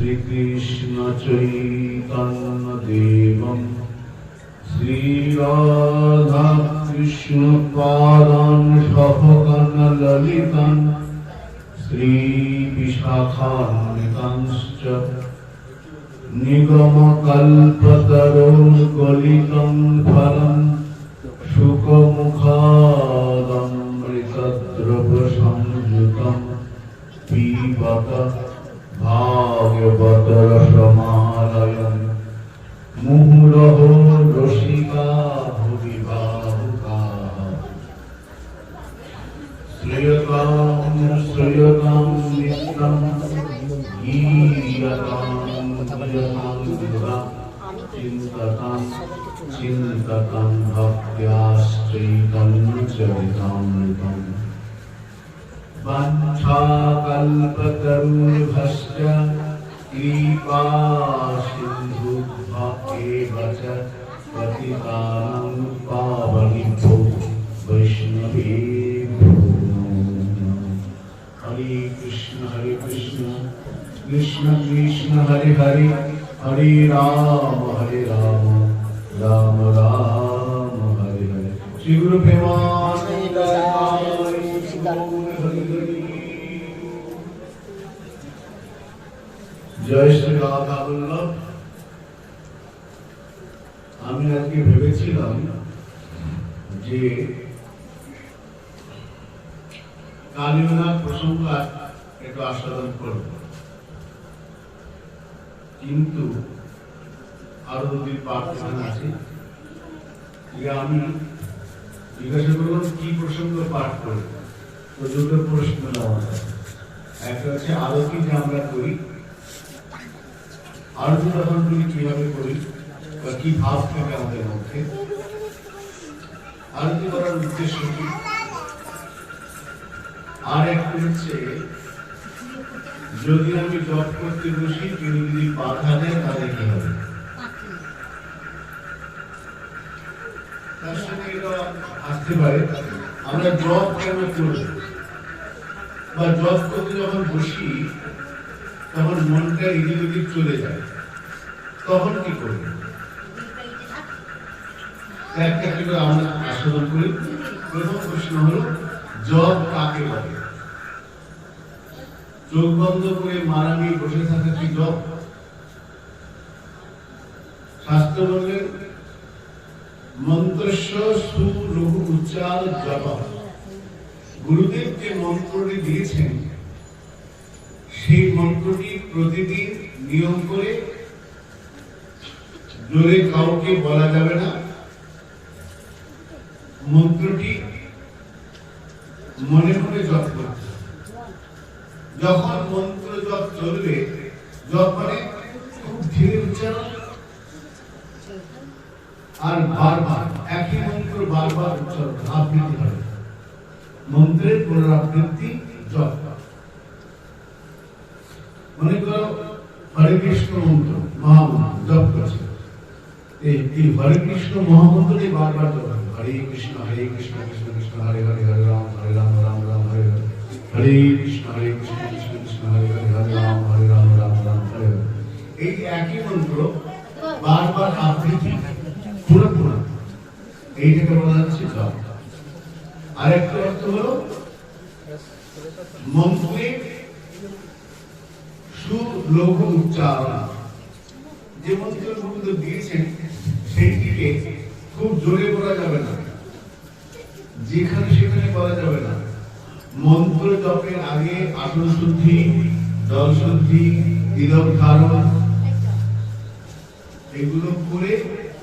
শ্রীকৃষ্ণ চৈতন্য দেবম শ্রীরাধা কৃষ্ণ পাদান সহগণ ললিতান শ্রী বিশাখান্বিতাংশ্চ নিগম কল্পতরুগলিতং ফলং শুকমুখাদমৃতদ্রব সংযুতং পিবত ভাগবত রসমালয়ং মুহুরহ রসিকা ভুবি বাহুকাঃ শ্রেয়তাং শ্রেয়তাং নিত্যং গীয়তাং গীয়তাং চিন্ততাং চিন্ততাং ভক্ত্যাশ্চৈতন্যচরিতামৃতং বাঞ্ছাকল্পতরুভ্যশ্চ কৃপা সিন্ধুভ্য এব চ পতিতানাং পাবনেভ্যো বৈষ্ণবেভ্যো নমো হরে কৃষ্ণ কৃষ্ণ কৃষ্ণ হরে হরে হরে রাম রাম রাম হরে হরে শ্রী গুরু প্রেমানন্দ জয় শ্রী রাধা বল্লভ। আমি আজকে ভেবেছিলাম যে কালীনাথ প্রসঙ্গ একটু আস্বাদন করব, কিন্তু আরো দুটি পাঠ আছে যে আমি জিজ্ঞাসা করলাম কি প্রসঙ্গ পাঠ করব। তো দুটো প্রশ্ন দেওয়া হয়, একটা হচ্ছে আরতি যে আমরা করি, আরতি যখন তুমি কিভাবে করি বা কি ভাব থাকে আমাদের মধ্যে, আরতি করার উদ্দেশ্য কি, আর একটা হচ্ছে যদি আমি জপ করতে বসি কেউ যদি বাধা দেয় তাহলে কি হবে। তার সঙ্গে এটা আসতে পারে আমরা জপ কেন করব, বা জপ করতে যখন বসি তখন মনটা এদিক ওদিক চলে যায়, তখন কি করবে। একটা করে আমরা আস্বাদন করি। প্রথম প্রশ্ন হলো জপ কাকে বলে। চোখ বন্ধ করে মারামি বসে থাকা কি জপ? শাস্ত্র বললেন মন্ত্রস্য সুলঘু উচ্চার জপ। গুরুদেব যে মন্ত্রটি দিয়েছেন সেই মন্ত্রটি প্রতিদিন নিয়ম করে জোরে কাউকে বলা যাবে না। মন্ত্রটি মনে মনে জপ করতে। যখন মন্ত্র জপ চলবে, জপ মানে খুব ধীরে উচ্চারণ আর বারবার একই মন্ত্র বারবার উচ্চারণ, আবৃত্তি হবে। মন্ত্রের পুনরাবৃত্তি জপ। মনে করো হরে কৃষ্ণ মন্ত্র মহামন্ত্র জপ করছে, এই হরে কৃষ্ণ মহামন্ত্রটি বারবার জপ হবে। হরে কৃষ্ণ কৃষ্ণ কৃষ্ণ হরে হরে হরে রাম রাম রাম হরে হরে, হরে কৃষ্ণ কৃষ্ণ কৃষ্ণ হরে হরে হরে রাম রাম রাম হরে হরে। এই একই মন্ত্র বারবার আবৃত্তি পুরো এইটাকে বলা হচ্ছে জপ। আরেকটা অর্থ হলো মন্ত্রে সুলঘু উচ্চারণ। যে মন্ত্র গুরুদেব দিয়েছেন সেইটিকে খুব জোরে বলা যাবে না, যেখানে সেখানে বলা যাবে না। মন্ত্র জপের আগে আসন শুদ্ধি, জল শুদ্ধি, তিলক ধারণ এগুলো করে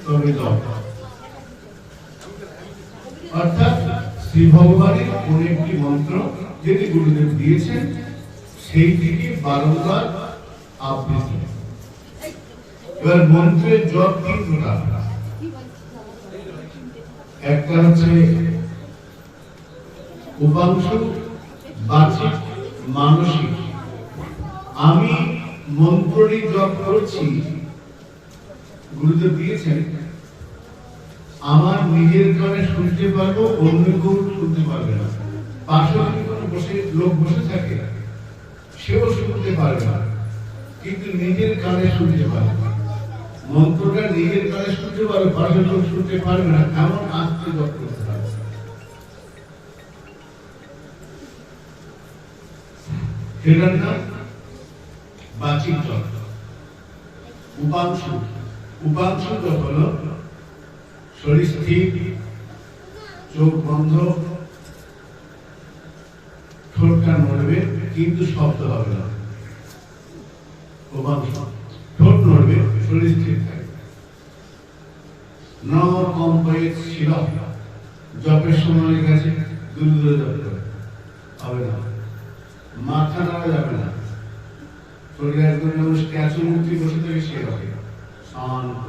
তবে জপ। অর্থাৎ শ্রী ভগবানের কোন একটি মন্ত্র যেটি গুরুদেব দিয়েছেন সেইটিকে বারংবার আবৃত্তি। এবার মন্ত্রের জপ তিন প্রকার। একটা হচ্ছে উপাংশু, বাচিক, মানসিক। আমি মন্ত্রটি জপ করছি, গুরুদেব দিয়েছেন আমার নিজের কানে শুনতে পারবো, অন্য কেউ শুনতে পারবে না। পাশে যদি কোনো লোক বসে থাকে সেও শুনতে পারবে না। কিন্তু নিজের কানে শুনতে পারে না। মন্ত্রটা নিজের কানে শুনতে পারে, পাশের লোক শুনতে পারবে না, এমন আস্তে জপ করতে হবে। সেটার নাম বাচিক জপ। উপাংশু জপ হলো শরীর স্থির, চোখ বন্ধ, ঠোঁটটা নড়বে কিন্তু শব্দ হবে না। উপাংশু, ঠোঁট নড়বে, শরীর স্থির থাকবে। ন কম্পয়েত শিল, জপের সময় গেছে দূরে দূরে জপ করে হবে না, মাথা নাড়া যাবে না, শরীর একদম যেমন স্ট্যাচু মূর্তি বসে থাকে সে হবে শান্ত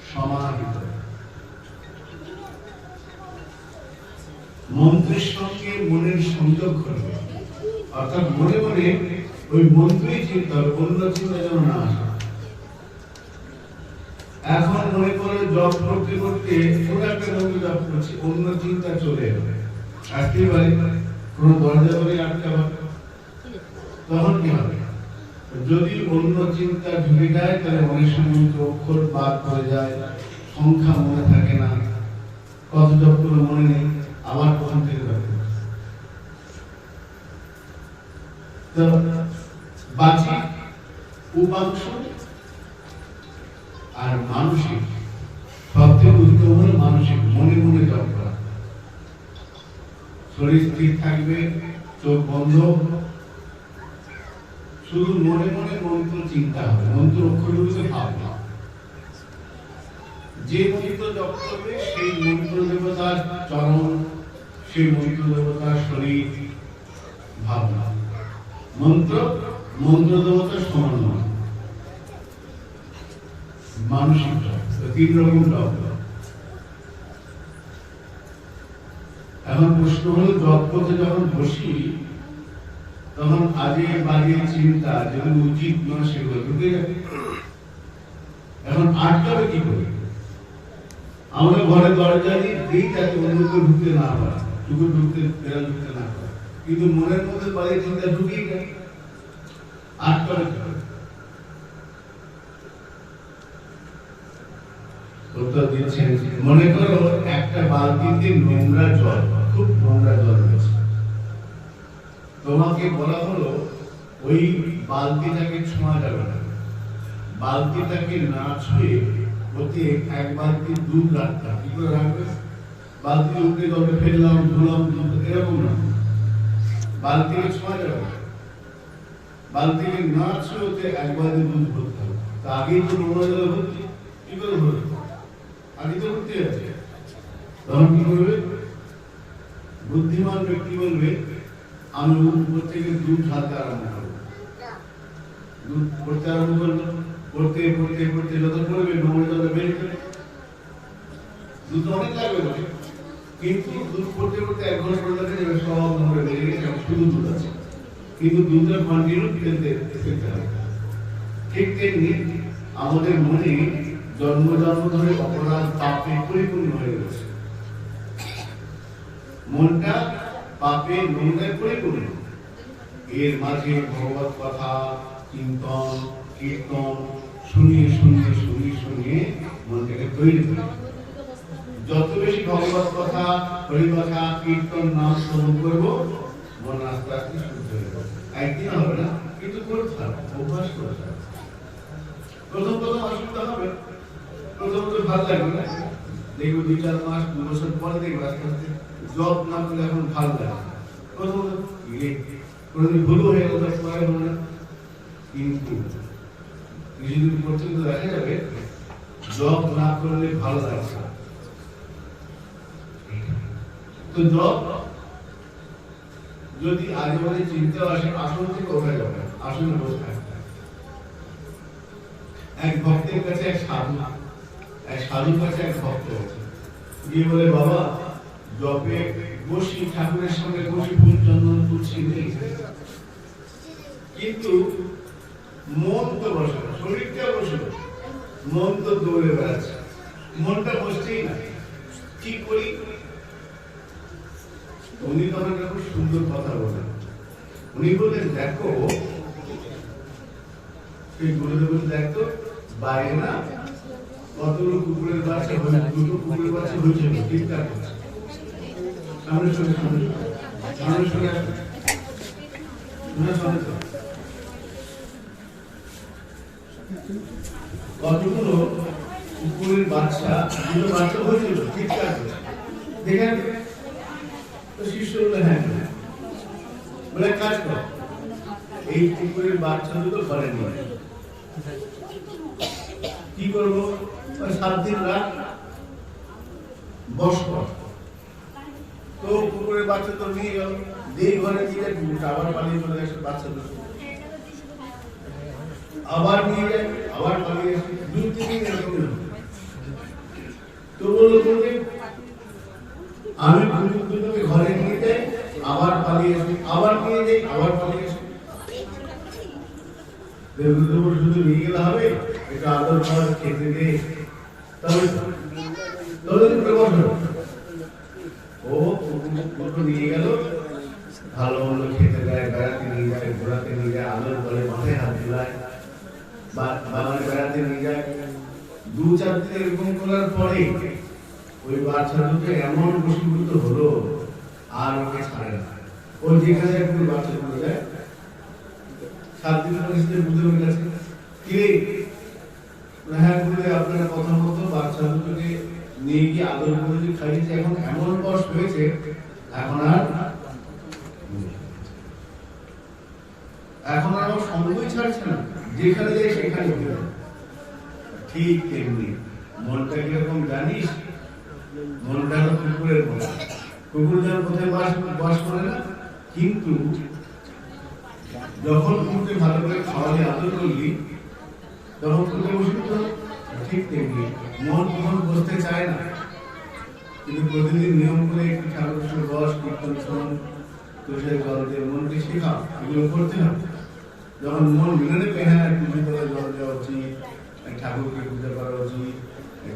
সমাহিত। মন্ত্রের সঙ্গে মনের সংযোগ করবে, অর্থাৎ মনে মনে ওই মন্ত্রই চিন্তা হবে, অন্য চিন্তা যেন না আসে। এখন মনে করে জপ করতে করতে কোনো একটা মন্ত্র জপ করছি, অন্য চিন্তা চলে এলো, আসতেই পারে, কোনো দরজা ধরে আটকে হবে, তখন কি হবে? যদি অন্য চিন্তা ঢুকে যায় তাহলে অনেক সময় অক্ষর বাদ করে যায়, সংখ্যা মনে থাকে না, কত জপ করে মনে নেই, আবার প্রথম থেকে যাবে। তো বাচিক, উপাংশু আর মানসিক, সবচেয়ে উত্তম হল মানসিক, মনে মনে জপ করা। শরীর স্থির থাকবে, চোখ বন্ধ, শুধু মনে মনে মন্ত্র চিন্তা হবে, মন্ত্র অক্ষরগুলোকে ভাবনা। যে মন্ত্র জপ করবে সেই মন্ত্র দেবতার চরণ, সেই মন্ত্র দেবতার শরীর ভাবনা। মন্ত্র দেবতার সমান নয়, মানসিক জপ, তিন রকম জপ। এখন প্রশ্ন হলো, জপ করতে যখন বসি তখন আগে বাজে চিন্তা যেগুলো উচিত নয় সেগুলো ঢুকে যাবে। এখন আটকাবে কি করে? আমরা ঘরে দরজা দিই যাতে অন্য কেউ ঢুকতে না পারে, ঢুকতে না পারে, কিন্তু মনের মধ্যে বাজে চিন্তা ঢুকেই যায়, আটকাবে কি করে? উত্তর দিচ্ছেন, মনে করো একটা বালতিতে নোংরা জল, খুব নোংরা জল রয়েছে, তোমাকে বলা হলো ওই বালতিটাকে ছোঁয়া যাবে না, বালতিটাকে না ছুঁয়ে ওতে এক বালতি দুধ রাখতে। কি করে রাখবে? বালতি উঠে জলে ফেললাম, ধুলাম, এরকম না, বালতিকে ছোঁয়া যাবে না, বালতিকে না ছুঁয়ে ওতে এক বালতি দুধ ভরতে হবে। তা আগেই তো নোংরা জলে ভর্তি, কি করে ভরবে? আগে তো ভর্তি আছে, তখন কি করবে? বুদ্ধিমান ব্যক্তি বলবে, আমি উপর থেকে দুধ ঢালতে আরম্ভ করবো, দুধ পড়তে আরম্ভ করলো, পড়তে পড়তে পড়তে যত পড়বে নোংরা জল বেড়ে যাবে, দুধ অনেক লাগবে বলে, কিন্তু দুধ পড়তে পড়তে 1 ঘন্টা পরে দেখা যাবে সব নোংরা বেড়ে গেছে, শুধু দুধ আছে, কিন্তু দুধের কন্টিনিউ ফেলতে হবে। ঠিক তেমনি আমাদের মনে জন্ম ধরে অপরাধ পাপে পরিপূর্ণ হয়ে গেছে, মনটা পাপে নোংরায় পরিপূর্ণ। এর মাঝে ভগবত কথা, চিন্তন, কীর্তন শুনিয়ে শুনিয়ে শুনিয়ে শুনিয়ে মনটাকে তৈরি করে। যত বেশি ভগবত কথা, হরিকথা, কীর্তন নাম শ্রবণ করবো, মন আস্তে আস্তে শুদ্ধ হয়ে যাবে। একদিন হবে না, কিন্তু করতে হবে, অভ্যাস করতে হবে। প্রথম অসুবিধা হবে, প্রথম ভালো লাগবে না, দেখবো 2-4 মাস 2 বছর পরে দেখবো আস্তে আস্তে জব না করলে এখন ভালো লাগে। প্রথম কোনোদিন ভুল হয়ে গেল, পরে মনে, কিন্তু কিছুদিন পর্যন্ত দেখা যাবে জব না করলে ভালো লাগছে। তো জব যদি আগে বাজে চিন্তা আসে, আসন থেকে ওঠা যাবে, আসনে বসে থাকতে। এক ভক্তের কাছে এক সাধুর কাছে এক ভক্ত গিয়ে বলে, বাবা জপে বসি, ঠাকুরের সঙ্গে বসি, ফুল চন্দন তুলসী নেই, কিন্তু মন তো বসে না, শরীরটা বসে, মন তো দৌড়ে বেড়াচ্ছে, মনটা বসছেই না, কি করি? উনি তখন একটা খুব সুন্দর কথা বলেন। উনি বললেন, দেখো সেই গুরুদেব দেখতো বাইরে না কতগুলো কুকুরের বাচ্চা দুটো কুকুরের বাচ্চা হয়েছিল চিৎকার করছে সামনে সরে সামনে সরে কতগুলো কুকুরের বাচ্চা দুটো বাচ্চা হয়েছিল চিৎকার করছে দেখেন তো শিষ্য বলে হ্যাঁ বলে কাজ কর এই কুকুরের বাচ্চা দুটো ঘরে নিয়ে কি করবো 7 দিন রাত বস কর তো কুকুরের বাচ্চা তো নিয়ে গেল যেই ঘরে নিয়ে যায় কুকুরটা আবার পালিয়ে চলে আসে বাচ্চা দুটো আবার নিয়ে যায় আবার পালিয়ে আসে 2-3 দিন এরকম তো বললো আমি কুকুর দুটোকে ঘরে নিয়ে যাই আবার পালিয়ে আসি আবার নিয়ে যাই আবার পালিয়ে আসি শুধু নিয়ে গেলে হবে এটা আদর খাওয়ার খেতে দে তবে ও কুকুর নিয়ে গেল ভালো ভালো খেতে দেয় বেড়াতে নিয়ে যায় ঘোরাতে নিয়ে যায় আদর করে মাথায় হাত ঝুলায় বাবার বেড়াতে নিয়ে যায় 2-4 দিন এরকম করার পরে ওই বাচ্চা দুটো এমন বশীভূত হলো আর ওকে ছাড়ে না ও যেখানে একটু বাচ্চা চলে যায় 7 দিন পরে সে বুঝে গেছে কি হ্যাঁ বলে আপনারা কথা মতো বাচ্চা দুটোকে নিয়ে গিয়ে আদর করে দিয়ে খাইয়েছে এখন এমন বয়স হয়েছে এখন আর আমার সঙ্গই ছাড়ছে না যেখানে যাই সেখানে ঠিক তেমনি মনটা কিরকম জানিস মনটা কুকুরের মতো কুকুর যেন কোথায় বাস করে না কিন্তু যখন কুকুরকে ভালো করে খাওয়ালে আদর করলি তখন কুকুরে বসে ঠিক তেমনি মন কখন বসতে চায় না কিন্তু প্রতিদিন নিয়ম করে একটু ঠাকুর বস কীর্তন শোন তুষের জল দিয়ে মনকে শেখাও এগুলো করতে হবে যখন মন মেনে নেবে হ্যাঁ তুষের জলে জল দেওয়া উচিত ঠাকুরকে পূজা করা উচিত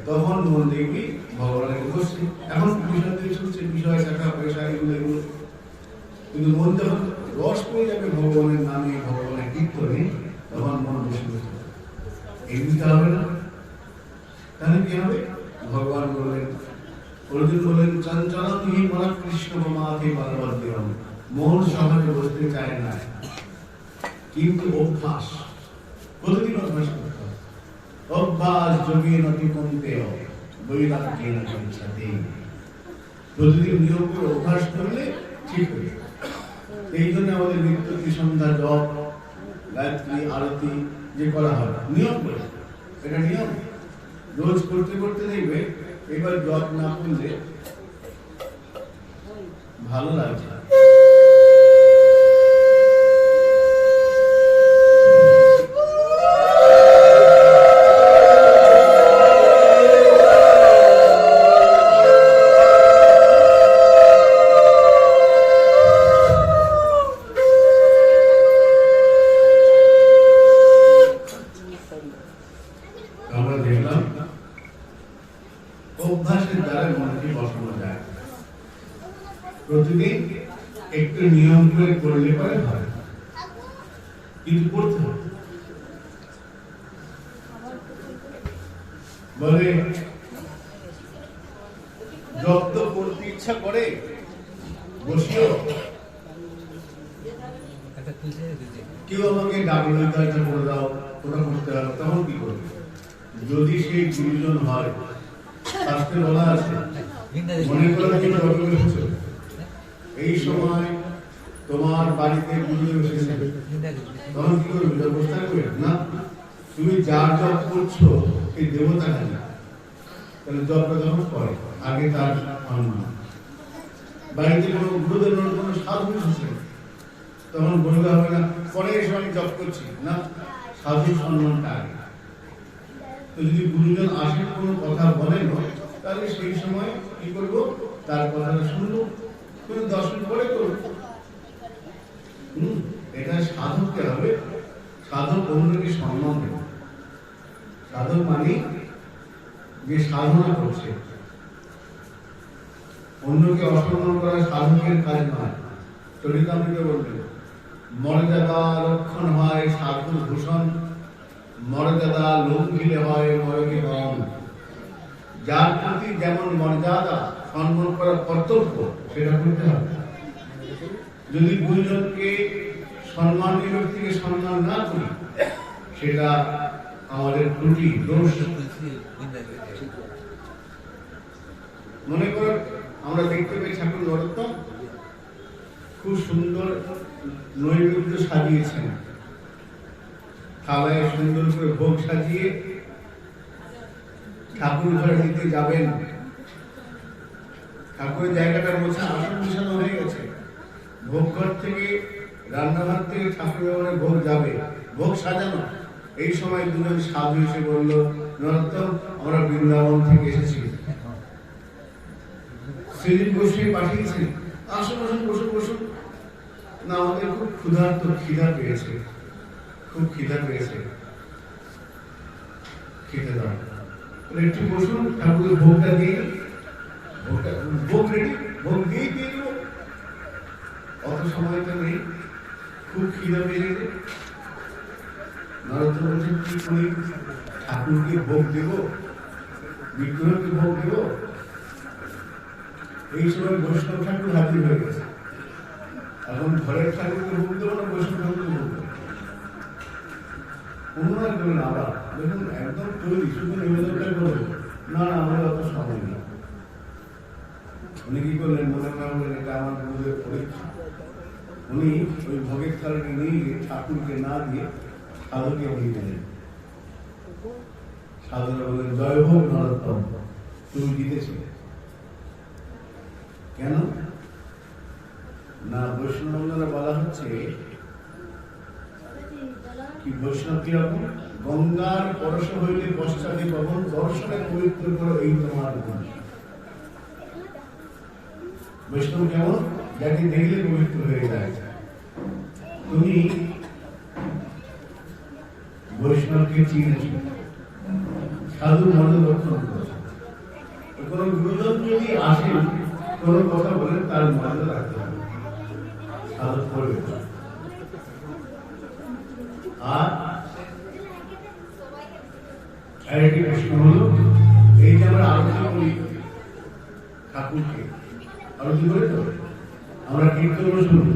তখন মন দেখবি ভগবানের বসছে এখন বিষয় দিয়ে শুনছে বিষয় টাকা পয়সা এগুলো এগুলো কিন্তু মন যখন রস পেয়ে যাবে ভগবানের নামে ভগবানের কীর্তনে তখন মন বসে বসে এমনিতে হবে না তাহলে কি হবে ভগবান বললেন অর্জুন বললেন চঞ্চলতি মন কৃষ্ণ মাথে বলবদ্দেয়ম মন সহজে বসতে চায় না কিন্তু অভ্যাস প্রতিদিন অভ্যাস করতে হবে অভ্যাস যোগে নতি কমতেয় বৈরাগ্যেন গচ্ছতি প্রতিদিন নিয়ম করে অভ্যাস করলে ঠিক হয়ে যাবে এই জন্য আমাদের নিত্য সন্ধ্যা জপ গায়ত্রী আরতি যে করা হয় নিয়ম করে এটা নিয়ম রোজ করতে করতে দেখবে এবার জপ না করলে ভালো লাগছে অভ্যাসের দ্বারা মনকে বসানো যায় প্রতিদিন একটু নিয়ম করে করলে পরে হয় কিন্তু করতে হবে বলে যত করতে ইচ্ছা করে বসিও কেউ আমাকে ডাকলো কাজটা করে দাও ওটা করতে হবে তখন কি করবে যদি সেই গুরুজন হয় শাস্ত্রে বলা আছে মনে করে এই সময় তোমার বাড়িতে গুরুদেব এসেছে তখন কি করবে ব্যবস্থা করবে না তুমি যার জপ করছো এই দেবতা জানে তাহলে জপটা যখন করে আগে তার সম্মান বাড়িতে কোনো গুরুদেব কোনো সাধু এসেছে তখন বলতে হবে না পরে এসে আমি জপ করছি না সাধু সম্মানটা আগে তো যদি গুরুজন আসেন কোনো কথা বলেন তাহলে সেই সময় কি করবো তার কথাটা শুনবো কোনো দর্শন করে করবো এটা সাধককে হবে সাধক অন্যকে সম্মান দেবে সাধক মানে যে সাধনা করছে অন্যকে অসম্মান করা সাধকের কাজ নয় চরিতামৃতে বলবেন মর্যাদা লক্ষণ হয় সাধুর ভূষণ মর্যাদা লঙ্ঘিলে হয় মরণে মন। যার প্রতি যেমন মর্যাদা সম্মান করা কর্তব্য সেটা করতে হবে। যদি গুরুজনকে সম্মানীয় ব্যক্তিকে সম্মান না করি সেটা আমাদের ত্রুটি দোষ। মনে করো আমরা দেখতে পাই ঠাকুর নরোত্তম খুব সুন্দর নৈবেদ্য সাজিয়েছেন, থালায় সুন্দর করে ভোগ সাজিয়ে ঠাকুর ঘরে দিতে যাবেন। ঠাকুরের জায়গাটা বলছে আসন বিছানো হয়ে গেছে, ভোগ ঘর থেকে রান্নাঘর থেকে ঠাকুরের ঘরে ভোগ যাবে, ভোগ সাজানো। এই সময় দুজন সাধু এসে বলল, নরোত্তম আমরা বৃন্দাবন থেকে এসেছি, শ্রীজি গোস্বামী পাঠিয়েছেন, আসুন আসুন বসুন বসুন। না আমাদের খুব ক্ষুধার্ত, খিদা পেয়েছে, খুব খিদা পেয়েছে, খেতে দাও। একটু বসুন, ঠাকুরের ভোগটা দিয়ে, ভোগ রেডি, ভোগ দিয়ে দিয়ে দেবো, অত সময় তো নেই, খুব খিদা পেয়েছে। নরোত্তম বলছেন কি করি, ঠাকুরকে ভোগ দেব, বিগ্রহকে ভোগ দেব? এই সময় বৈষ্ণব ঠাকুর হাজির হয়ে গেছে। এখন ঘরের ঠাকুরকে ভোগ দেবো না বৈষ্ণব ঠাকুরকে ভোগ দেবো? অনুমান করলেন আবার, দেখুন একদম তৈরি, শুধু নিবেদনটা করবো না, না আমাদের অত সময় নেই। উনি কি করলেন, মনে করলেন এটা আমার গুরুদেব পরীক্ষা। উনি ওই ভোগের থালাকে নিয়ে ঠাকুরকে না দিয়ে সাধুকে দিয়ে দিলেন। সাধুরা বললেন, জয় হোক নরোত্তম, তুমি জিতেছো। কেন না, বৈষ্ণব বলা হচ্ছে কি, বৈষ্ণব কিরকম, গঙ্গার পরশ হইলে পশ্চাতে পবন, দর্শনে পবিত্র করো এই তোমার গুণ। বৈষ্ণব কেমন, যাকে দেখলে পবিত্র হয়ে যায়। তুমি বৈষ্ণবকে চিনেছ, সাধু মনে লক্ষণ করেছ। কোন গুরুজন যদি আসেন কোন কথা বলেন তার মনে রাখতে হবে, সাধু করবে। আর আরেকটি প্রশ্ন হলো, এই যে আমরা আরতি করি ঠাকুরকে, আরতি করে তো আমরা কীর্তন শুনি,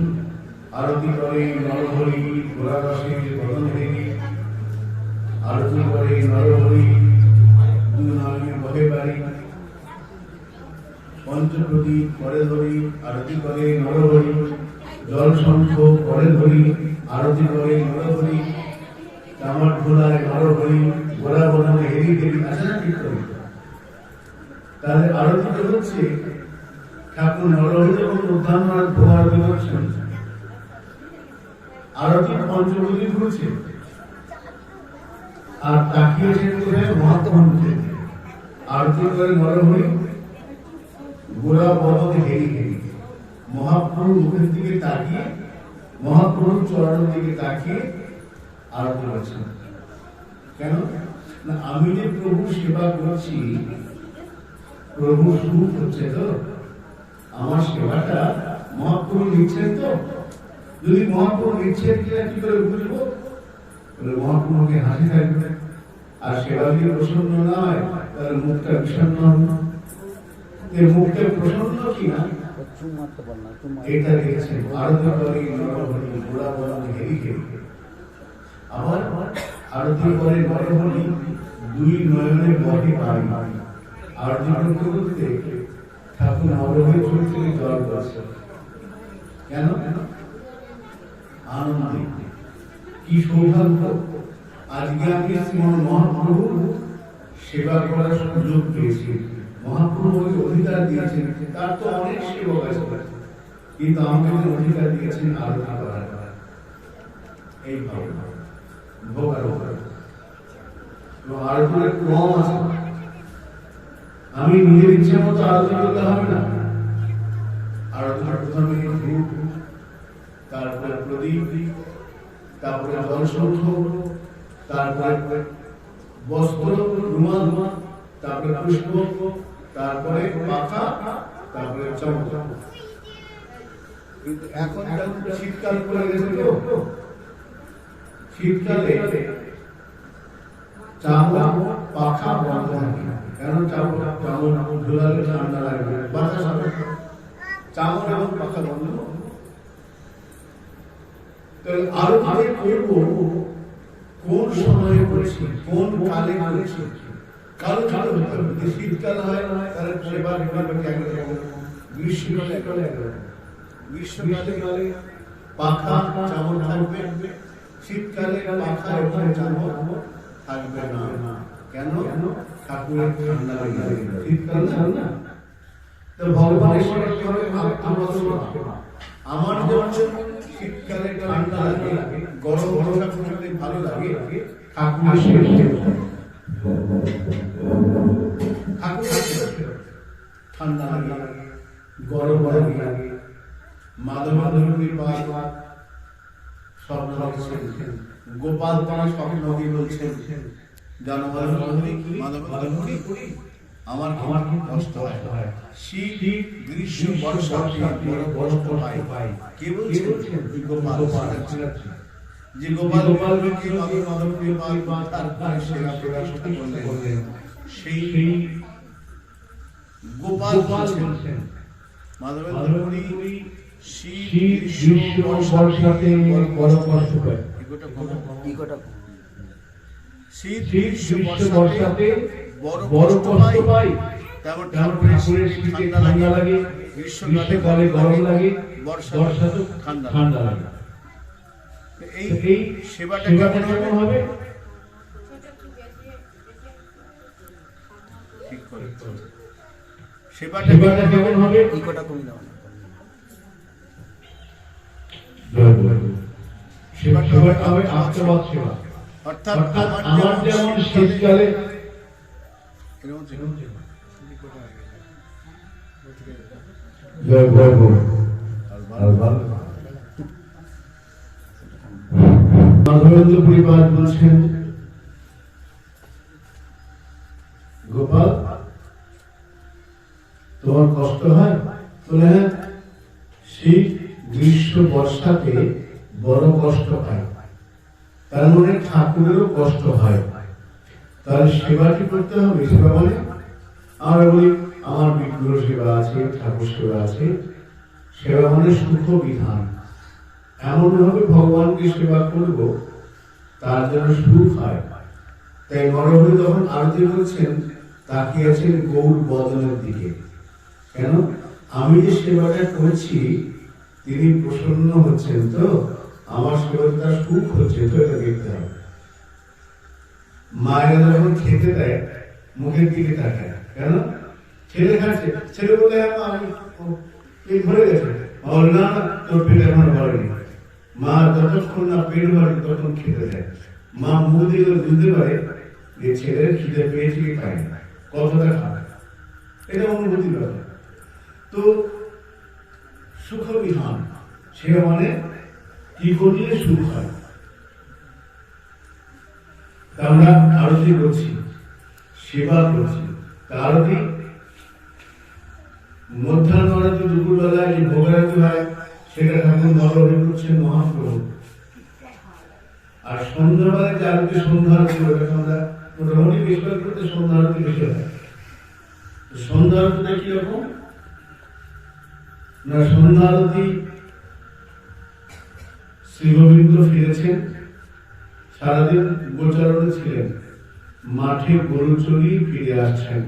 আরতি করে নরহরি গোলারসে বদন হরি, আরতি করে নরহরি দু নামে বহে বাড়ি, পঞ্চপ্রদীপ করে ধরি আরতি করে নরহরি, জল শঙ্খ করে ধরি আরতি করে নরহরি, চামার ধুলায় নরহরি, গোড়া বদনে হেরি হেরি, আছে না ঠিক করি? তাহলে আরতিটা হচ্ছে ঠাকুর নরহরি এবং উদ্ধান আরতি করছেন, আরতি পঞ্চপ্রদীপ ঘুরছে, আর তাকিয়েছেন কোথায়, মহাত্মা। আরতি করে নরহরি, গোড়া বদনে হেরি হেরি, মহাপ্রভুর মুখের দিকে তাকিয়ে, মহাপ্রভুর চরণের দিকে তাকিয়ে আরতি করছেন। কেন না, আমি যে প্রভু সেবা করছি, প্রভু সুখ হচ্ছে তো, আমার সেবাটা মহাপ্রভু নিচ্ছেন তো। যদি মহাপ্রভু নিচ্ছেন কিনা কি করে বুঝবো? মহাপ্রভুকে হাসি থাকবে, আর সেবা যদি প্রসন্ন না হয় তাহলে মুখটা বিষণ্ণ হবে। মুখটা প্রসন্ন কিনা এটা দেখছেন। আরতি করে নরহরি, গোড়া বদনে হেরি হেরি, আবার আরতি করে নরহরি দুই নয়নে বহে বাড়ি। আরতি করতে করতে ঠাকুর নরহরি চোখ থেকে জল পড়ছে। কেন? আনন্দে। কি সৌভাগ্য, আজকে আমি শ্রীমন মহাপ্রভু সেবা করার সুযোগ পেয়েছি। মহাপ্রভু অধিকার দিয়েছেন, তার তো অনেক সেবক আছে, কিন্তু আমাকে অধিকার দিয়েছেন আরতি করার। এই ভাবনা ভোগার আরতির ক্রম আছে। আমি নিজের ইচ্ছা মতো আরতি করতে হবে না। আরতির প্রথমে ধূপ, তারপরে প্রদীপ, তারপরে জলসংখ, তারপরে বস্ত্র রুমাল, তারপরে পুষ্প, তারপরে পাখা, তারপরে চামচ। কিন্তু এখন শীতকাল পড়ে গেছে তো, শীতকালে চামড় পাখা বন্ধ থাকে, কেন চামড় ঝুলালে ঠান্ডা লাগবে, বাতাস হবে, চামড় এবং পাখা বন্ধ। আরো আগে করবো কোন সময়ে করেছি, কোন কালে করেছি, কালো কালো হতে হবে। যদি শীতকাল হয় তাহলে সেবা গ্রীষ্মকালে গ্রীষ্মকালে পাখা চামড় থাকবে, শীতকালে পাখা এবং চামড় থাকবে না। কেন? ঠাকুরের ঠান্ডা লাগে, শীতকাল না। তো ভগবানের আমার যেমন শীতকালে ঠান্ডা লাগে, গরম বর্ষা করতে ভালো লাগে, ঠাকুরের ঠান্ডা লাগে, গরম লাগে। মাধবের পাঠ স্বপ্ন দেখছেন, গোপাল তারা স্বপ্ন দিয়ে বলছেন, জানো মাধবের আমার কি কষ্ট হয়, শীত গ্রীষ্ম বর্ষা বড় কষ্ট পাই। কে বলছেন? গোপাল। যে গোপাল মাধবের পাঠ তার সেবা করলেন, সেই গোপাল বলছেন মাধবের শীত গ্রীষ্ম বর্ষাতে বড় কষ্ট পাই। শীত গ্রীষ্ম বর্ষাতে বড় কষ্ট পাই, তেমন ঠাকুরের শীতে ঠান্ডা লাগে, গ্রীষ্মকালে গরম লাগে, বর্ষাতে ঠান্ডা লাগে। এই সেবাটা কেমন হবে? সেবাটা কেমন হবে? সেবাটা হবে আত্মবাদ সেবা। অর্থাৎ আমার যেমন শীতকালে মাধবেন্দ্র পরিবার বলছেন, গোপাল তোমার কষ্ট হয়? বলে হ্যাঁ, শীত গ্রীষ্ম বর্ষাতে বড় কষ্ট পায়, তার মানে ঠাকুরেরও কষ্ট হয়, তাহলে সেবাটি করতে হবে। সেবা মানে আমরা বলি আমার বিগ্রহ সেবা আছে, ঠাকুর সেবা আছে। সেবা মানে সুখ বিধান, এমন ভাবে ভগবানকে সেবা করব তার জন্য সুখ হয়। তাই নরহরি যখন আরতি করছেন তাকিয়ে আছেন গৌর বদনের দিকে, কেন? আমি যে সেবাটা করছি তিনি প্রসন্ন হচ্ছেন, তো আমার সেবাতে তার সুখ হচ্ছে, তো এটা দেখতে হবে। মায়েরা যখন খেতে দেয় মুখের দিকে তাকায়, কেন? ছেলে খাচ্ছে, ছেলে বলে আমি পেট ভরে গেছে, না তোর পেট এখন ভরেনি। মা যতক্ষণ না পেট ভরে তখন খেতে দেয়। মা মুখ দিয়ে বুঝতে পারে যে ছেলের খিদে পেয়েছে কি খায় না, কতটা খাবে, এটা অনুভূতি করে। তো সুখ বিধান সেবা মানে কি করলে সুখ হয়। আমরা আরতি করছি, সেবা করছি, আরতি মধ্যাহ্ন আরতি দুপুরবেলায় যে ভোগারতি হয় সেটা ঠাকুর নরহরি করছেন মহাপ্রভু। আর সন্ধ্যাবেলায় যে আরতি, সন্ধ্যা আরতি আমরা মোটামুটি বিশ্বাস করতে সন্ধ্যা আরতি বেশি হয়। সন্ধ্যা আরতিটা কিরকম না, সন্ধ্যা আরতি শ্রী গোবিন্দ ফিরেছেন, সারাদিন গোচারণে ছিলেন, মাঠে গরু চড়িয়ে ফিরে আসছেন।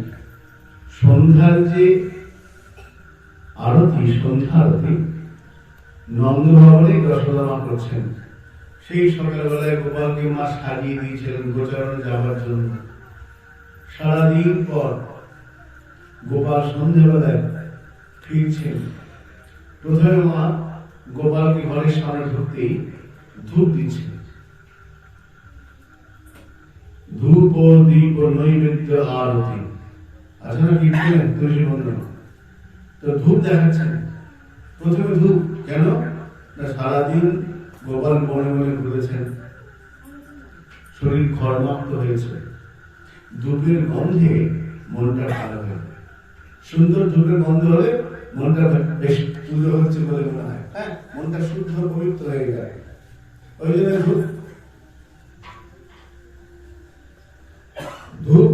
সন্ধ্যার যে আরতি, সন্ধ্যা আরতি নন্দ ভবনে যশোদা মা করছেন। সেই সকালবেলায় গোপালকে মা সাজিয়ে দিয়েছিলেন গোচারণে যাবার জন্য। সারাদিন পর গোপাল সন্ধ্যাবেলায় ফিরছেন। প্রথমে মা গোপালকে ঘরের সামনে ঢুকতেই ধূপ দিচ্ছেন, ধূপ ও দীপ ও নৈবেদ্য আরতি আছে না, কীর্তনে তুলসী বন্ধন, তো ধূপ দেখাচ্ছেন। প্রথমে ধূপ কেন না, সারাদিন গোপাল মনে মনে ঘুরেছেন, শরীর খরমাক্ত হয়েছে, ধূপের গন্ধে মনটা ভালো হয়ে, সুন্দর ধূপের গন্ধ হলে মনটা বেশ পুজো হচ্ছে বলে মনে হয়, হ্যাঁ, মনটা শুদ্ধ পবিত্র হয়ে যায়। ওই জন্য ধূপ ধূপ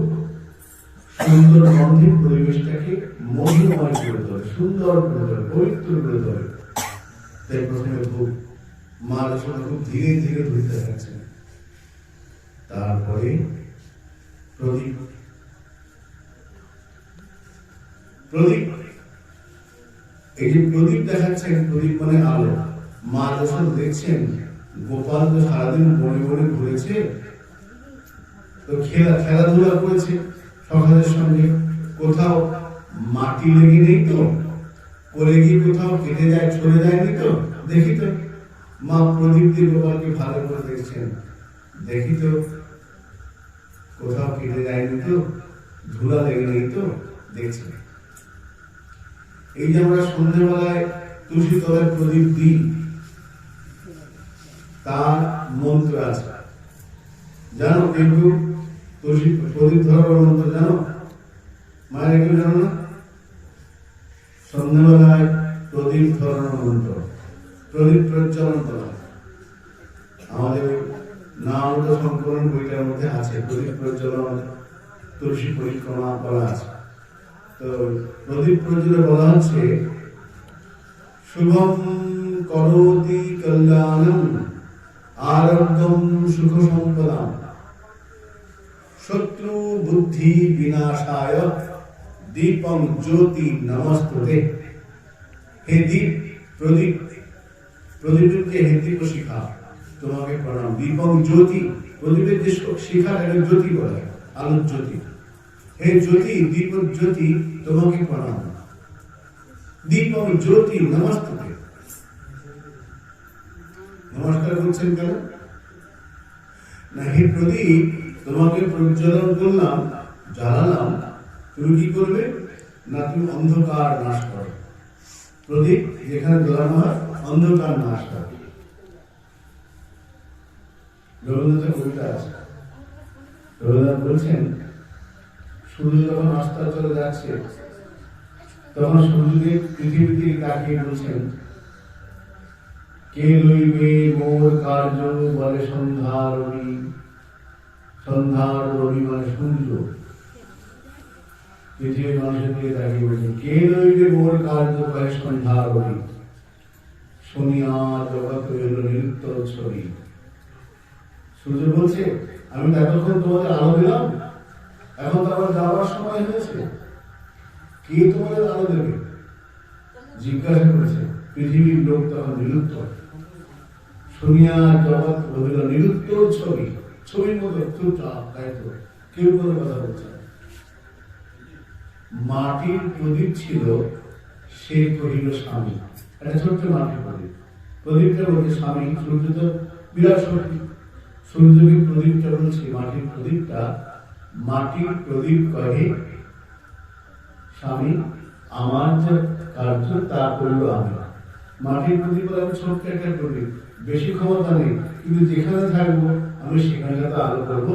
সুন্দর গন্ধে পরিবেশটাকে মহিমময় করে তোলে, সুন্দর করে তোলে, পবিত্র করে তোলে। তাই প্রথমে ধূপ মা যশোদা খুব ধীরে ধীরে ধুতে থাকছেন। তারপরে প্রদীপ, প্রদীপ, এই যে প্রদীপ দেখাচ্ছেন, প্রদীপ মানে আলো। মা যশোদা দেখছেন গোপাল তো সারাদিন বনে বনে ঘুরেছে, তো খেলাধুলা করেছে সকালের সঙ্গে, কোথাও মাটি লেগে নেই তো, পড়ে গিয়ে কোথাও কেটে যায়, চলে যায়নি তো, দেখি তো। মা প্রদীপ দিয়ে গোপালকে ভালো করে দেখছেন, দেখি তো কোথাও কেটে যায়নি তো, ধুলা লেগে নেই তো, দেখছেন। এই যে আমরা সন্ধ্যেবেলায় তুলসী তলায় প্রদীপ দিই, তার মন্ত্র আছে জানো? কিন্তু তুলসী প্রদীপ ধরার মন্ত্র জানো? মায়ের এগুলো জানো না? সন্ধ্যাবেলায় প্রদীপ ধরানোর মন্ত্র, প্রদীপ প্রজ্বলন করা। আমাদের নামত সংকলন বইটার মধ্যে আছে, প্রদীপ প্রজ্বলন, তুলসী পরিক্রমা করা আছে। তো প্রদীপ প্রজ্বলনে বলা হচ্ছে শুভম করোতি কল্যাণম আরোগ্যম সুখ সম্পদাম শত্রু বুদ্ধি বিনাশায় দীপং জ্যোতি নমস্তুতে। হে দীপ, প্রদীপ, প্রদীপকে হে দীপ শিখা, তোমাকে প্রণাম। দীপং জ্যোতি, প্রদীপের যে শিখা এটা জ্যোতি বলে, আলোর জ্যোতি। হে জ্যোতি, দীপ জ্যোতি, তোমাকে প্রণাম। দীপং জ্যোতি নমস্তুতে। নমস্কার করছেন কেন না? হে প্রদীপ, তোমাকে প্রজ্বলন করলাম, জ্বালালাম, তুমি কি করবে না? তুমি অন্ধকার নাশ করো। প্রদীপ যেখানে জ্বালানো হয় অন্ধকার নাশ করে। রবীন্দ্রনাথের কবিতা আছে, রবীন্দ্রনাথ বলছেন সূর্য যখন অস্তাচলে যাচ্ছে তখন সূর্যদেব পৃথিবীতে তাকিয়ে বলছেন কে লইবে মোর কার্য বলে সন্ধ্যার রবি। সন্ধ্যার রবি মানে সূর্য, পৃথিবীর মানুষের দিকে তাকিয়ে বলছেন কে লইবে মোর কার্য বলে সন্ধ্যার রবি। শুনিয়া জগৎ হইল নিরুত্তর ছবি। সূর্য বলছে আমি তো এতক্ষণ তোমাদের আলো দিলাম, এখন তো আমার যাওয়ার সময় হয়েছে, কে তোমাদের আলো দেবে? জিজ্ঞাসা করেছে পৃথিবীর লোক তখন নিরুত্তর। শুনিয়া জগৎ হইল নিরুত্তর ছবি। ছবির মধ্যে চুপচাপ, তাই তো কেউ কোনো কথা বলছে না। মাটির প্রদীপ ছিল, সে কহিল স্বামী। একটা ছোট্ট মাটির প্রদীপ, প্রদীপটা বলছে স্বামী। সূর্য তো বিরাট শক্তি, সূর্যকে প্রদীপটা বলছে, মাটির প্রদীপটা, মাটির প্রদীপ কহে স্বামী আমার যে কার্য তা করলো আমি। মাটির প্রদীপ আমি ছোট্ট একটা প্রদীপ, বেশি ক্ষমতা নেই, কিন্তু যেখানে থাকবো আমি সেখানে তো আলো করবো,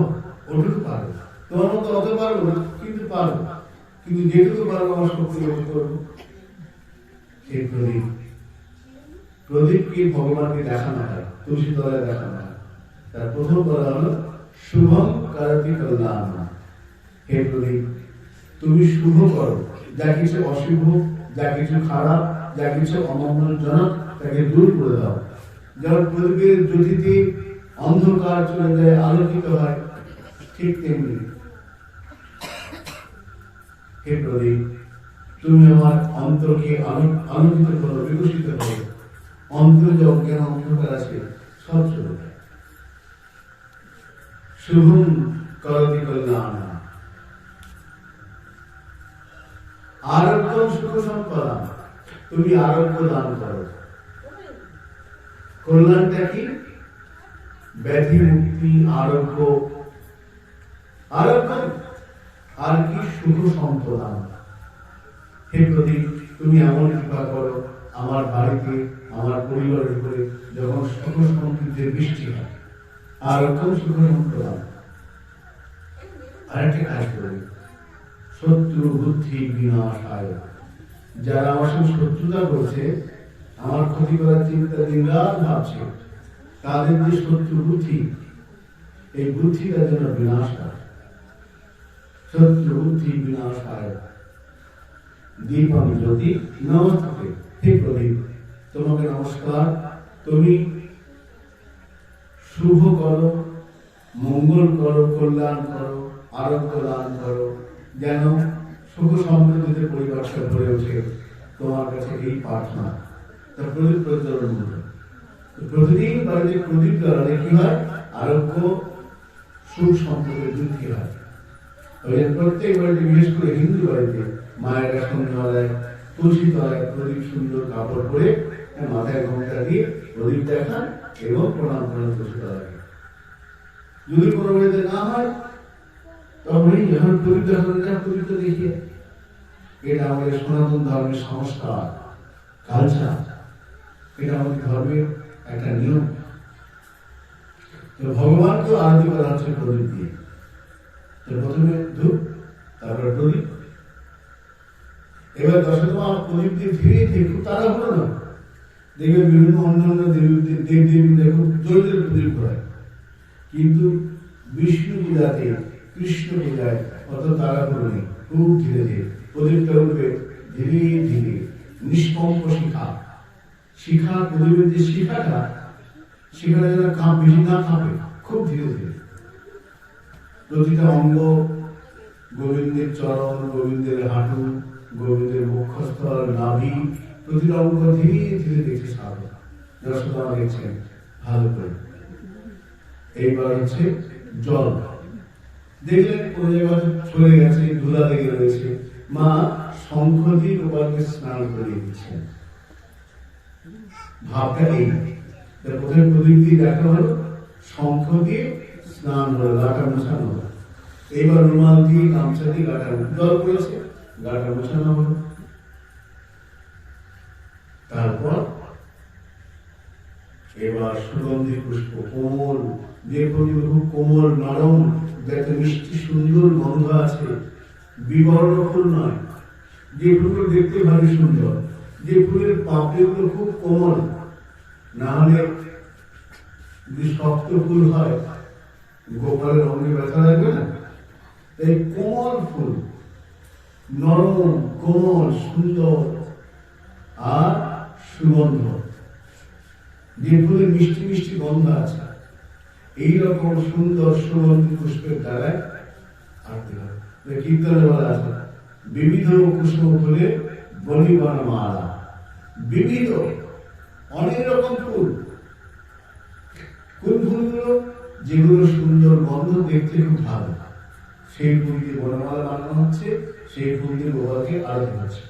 ওটুকু পারবো। তোমার মতো অত পারবো না, কিন্তু পারবো, কিন্তু যেটুকু পারবো আমার শক্তি ব্যবহার করবো। সেই প্রদীপ, প্রদীপকে ভগবানকে দেখানো হয়, তুলসী তলায় দেখানো হয়। তার প্রথম বলা হলো শুভম করতি কল্যাণ। হে প্রদীপ, তুমি শুভ করো, যা কিছু অশুভ, যা কিছু খারাপ, যা কিছু অমঙ্গলজনক তাকে দূর করে দাও। যেমন প্রদীপের জ্যোতিতে অন্ধকার চলে যায়, আলোকিত হয়, ঠিক তেমনি হে প্রদীপ, তুমি আমার অন্তরকে আলোকিত করো, বিকশিত করো। অন্তর যে অজ্ঞান অন্ধকার আছে সব চলে যায়। শুভম করতি কল্যাণ আরোগ্য সুখ সম্পদা, তুমি আরোগ্য দান করো। কল্যাণটা কি? ব্যাধি মুক্তি, আরোগ্য, আরোগ্য আর কি? সুখ সম্পদা। হে প্রদীপ, তুমি এমন কৃপা করো আমার বাড়িতে, আমার পরিবারের উপরে যখন সুখ সমৃদ্ধির বৃষ্টি হয়, আরোগ্য সুখ সম্পদা। আরেকটা কাজ করি, শত্রু বুদ্ধি বিনাশায়। যারা আমার সঙ্গে শত্রুতা করছে, আমার ক্ষতি করার চিন্তা দিনরাত ভাবছে, তাদের যে শত্রু বুদ্ধি, এই বুদ্ধিটা যেন বিনাশ হয়। শত্রু বুদ্ধি বিনাশায় দীপম জ্যোতি নমস্তে। হে প্রদীপ, তোমাকে নমস্কার। তুমি শুভ করো, মঙ্গল করো, কল্যাণ করো, আরোগ্য দান করো, যেন সুখ সমৃদ্ধিতে পরিবারটা ভরে ওঠে। তোমার কাছে এই প্রার্থনা। তা প্রদীপ প্রজ্বলন মূল্য প্রতিদিন বাড়িতে প্রদীপ জ্বালালে কি হয়? আরোগ্য, সুখ সম্পর্কের বৃদ্ধি হয়। প্রত্যেক বাড়িতে, বিশেষ করে হিন্দু বাড়িতে, মায়েরা সন্ধ্যাবেলায় তুলসী তলায় প্রদীপ সুন্দর কাপড় পরে মাথায় ঘোমটা দিয়ে প্রদীপ দেখান এবং প্রণাম করেন তুলসী তলায়। যদি কোনো বাড়িতে না হয় তখনই যখন প্রদীপ দেখানো যায়, প্রদীপ দেখিয়ে। এটা আমাদের সনাতন ধর্মের সংস্কার, কালচার। এটা আমাদের ধর্মের একটা নিয়ম। তো ভগবানকেও আরতি করা হচ্ছে প্রদীপ দিয়ে। তো প্রথমে ধূপ, তারপরে প্রদীপ। এবার দশমা প্রদীপ দিয়ে ধীরে ধীরে, খুব তারা হলো না, দেখবে বিভিন্ন অন্যান্য দেব দেবী খুব জোরে জোরে প্রদীপ হয়। কিন্তু বিষ্ণু পূজাতে, কৃষ্ণ পূজায় অত তাড়াহুড়ো নেই, খুব ধীরে ধীরে প্রদীপটা উঠবে, ধীরে ধীরে নিষ্কম্প শিখা। শিখা, প্রদীপের যে শিখাটা, শিখাটা যেন বেশি না কাঁপে, খুব ধীরে ধীরে। প্রতিটা অঙ্গ, গোবিন্দের চরণ, গোবিন্দের হাঁটু, গোবিন্দের বক্ষস্থল, নাভি, প্রতিটা অঙ্গ ধীরে ধীরে দেখছে সাধক। যশোদা দেখছেন ভালো করে। এইবার হচ্ছে জল। দেখলেন কোন জায়গায় চলে গেছে, ধুলা লেগে রয়েছে, মা শঙ্খ দিয়ে গোপালকে স্নান করিয়ে দিচ্ছেন। ভাবটা এই, প্রথমে প্রদীপ দিয়ে দেখা হলো, শঙ্খ দিয়ে স্নান হলো, গাটা মোছানো হলো। এইবার রুমাল দিয়ে, গামছা দিয়ে গাটা, জল পড়েছে, গাটা মোছানো হলো। তারপর এবার সুগন্ধি পুষ্প, কোমল, যে প্রদীপ খুব কোমল, নরম, যাতে মিষ্টি সুন্দর গন্ধ আছে, বিবর্ণ ফুল নয়, যে ফুলগুলো দেখতে ভারী সুন্দর, যে ফুলের পাপড়িগুলো খুব কোমল, না হলে যদি শক্ত ফুল হয় গোপালের অঙ্গে ব্যথা লাগবে না। এই কোমল ফুল, নরম, কোমল, সুন্দর আর সুগন্ধ, যে ফুলের মিষ্টি মিষ্টি গন্ধ আছে, এইরকম সুন্দর সুগন্ধি পুষ্পের দ্বারায় আরতি হয়। কীর্তনে বলা আছে, বিবিধ কুসুম ফুলে বলিবন মালা। বিবিধ, অনেক রকম ফুল। কোন ফুলগুলো? যেগুলো সুন্দর গন্ধ, দেখতে খুব ভালো, সেই ফুল দিয়ে বনমালা বানানো হচ্ছে, সেই ফুল দিয়ে গোপালকে আরতি হচ্ছে।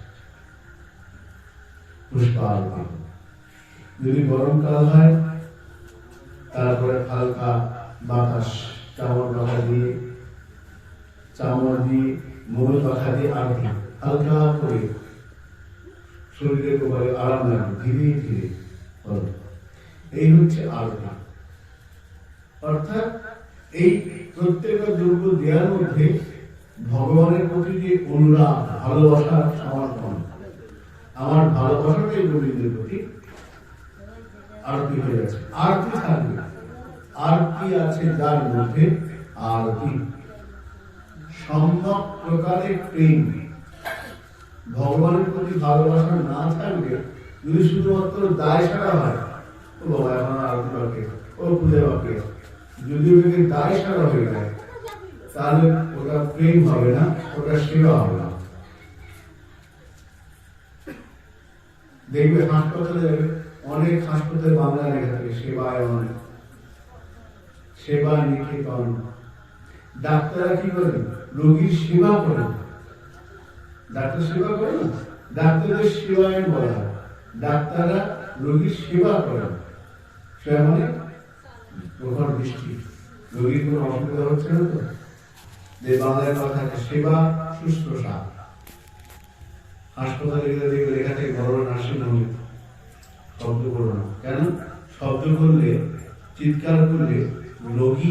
পুষ্পারতি। যদি গরমকাল হয়, তারপরে হালকা বাতাস, চামড় পাখা দিয়ে, মূল পাখা দিয়ে আরতি হালকা করে শরীরে গোপালে আরাম লাগে, ধীরে ধীরে। এই হচ্ছে আরতি। অর্থাৎ এই প্রত্যেকটা দ্রব্য দেওয়ার মধ্যে ভগবানের প্রতি যে অনুরাগ, ভালোবাসার সমর্পণ, আমার ভালোবাসাটাই গোবিন্দের প্রতি আরতি হয়ে গেছে। আরতি থাকবে, আরতি আছে যার মধ্যে, আরতি সম্যক প্রকারে প্রেম। ভগবানের প্রতি ভালোবাসা না থাকলে, যদি শুধুমাত্র দায় সারা হয়, ও বাবা এখন আরতি বাকি, ও পূজা বাকি, যদি ওটাকে দায় সারা হয়ে যায়, তাহলে ওটা প্রেম হবে না, ওটা সেবা হবে না। দেখবে হাসপাতালে যাবে, অনেক হাসপাতালে বাংলা লেখা থাকে সেবায়ন, সেবা নিকেতন। ডাক্তাররা কি করেন? রোগীর সেবা করেন। ডাক্তার সেবা করেন না, ডাক্তারদের সেবায়ন বলা হয়। ডাক্তাররা রোগীর সেবা করেন। সেবা মানে প্রখর দৃষ্টি, রোগীর কোনো অসুবিধা হচ্ছে না তো, যে বাংলায় কথা থাকে সেবা শুশ্রূষা। হাসপাতালে গেলে দেখবে লেখা থাকে বড় নার্সিং হোম, শব্দ করো না। কেন? শব্দ করলে, চিৎকার করলে রোগী